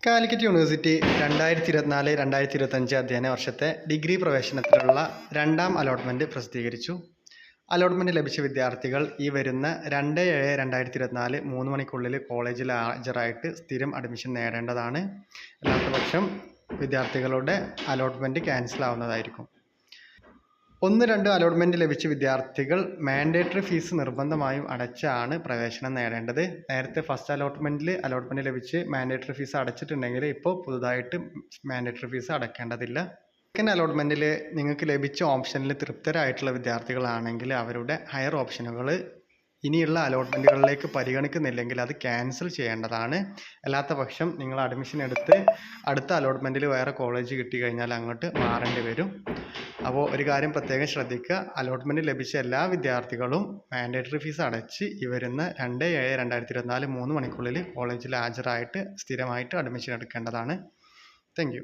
Calicut university 2024-2025 അധ്യയന വർഷത്തെ degree പ്രവേശനത്തിനുള്ള രണ്ടാം അലോട്ട്മെൻറ്റ് പ്രസിദ്ധീകരിച്ചു. അലോട്ട്മെൻറ്റ് ലഭിച്ച വിദ്യാർത്ഥികൾ ഈ വരുന്ന 2/7/2024 3 മണിക്കുള്ളിൽ കോളേജിൽ ഹാജരായിട്ട് സ്ഥിരം അഡ്മിഷൻ നേടേണ്ടതാണ്. അല്ലാത്തപക്ഷം വിദ്യാർത്ഥികളുടെ അലോട്ട്മെൻറ്റ് ക്യാൻസൽ ആവുന്നതായിരിക്കും. 1-2 അലോട്ട്മെൻറ്റ് ലഭിച്ച വിദ്യാർത്ഥികൾ മാൻഡേറ്ററി ഫീസ് നിർബന്ധമായും അടച്ചാണ് പ്രവേശനം നേടേണ്ടത്. നേരത്തെ ഫസ്റ്റ് അലോട്ട്മെൻറ്റ് ലഭിച്ച് മാൻഡേറ്ററി ഫീസ് അടച്ചിട്ടുണ്ടെങ്കിൽ ഇപ്പോൾ പുതുതായിട്ട് മാൻഡേറ്ററി ഫീസ് അടയ്ക്കേണ്ടതില്ല. സെക്കൻഡ് അലോട്ട്മെൻറ്റിൽ നിങ്ങൾക്ക് ലഭിച്ച ഓപ്ഷനിൽ തൃപ്തരായിട്ടുള്ള വിദ്യാർത്ഥികളാണെങ്കിൽ അവരുടെ ഹയർ ഓപ്ഷനുകൾ ഇനിയുള്ള അലോട്ട്മെൻറ്റുകളിലേക്ക് പരിഗണിക്കുന്നില്ലെങ്കിൽ അത് ക്യാൻസൽ ചെയ്യേണ്ടതാണ്. അല്ലാത്ത പക്ഷം നിങ്ങൾ അഡ്മിഷൻ എടുത്ത് അടുത്ത അലോട്ട്മെൻറ്റിൽ വേറെ കോളേജ് കിട്ടിക്കഴിഞ്ഞാൽ അങ്ങോട്ട് മാറേണ്ടി വരും. അപ്പോൾ ഒരു കാര്യം പ്രത്യേകം ശ്രദ്ധിക്കുക, അലോട്ട്മെൻറ്റ് ലഭിച്ച എല്ലാ വിദ്യാർത്ഥികളും മാൻഡേറ്ററി ഫീസ് അടച്ച് ഈ വരുന്ന 2/7/2024 3 മണിക്കുള്ളിൽ കോളേജിൽ ഹാജരായിട്ട് സ്ഥിരമായിട്ട് അഡ്മിഷൻ എടുക്കേണ്ടതാണ്. Thank you.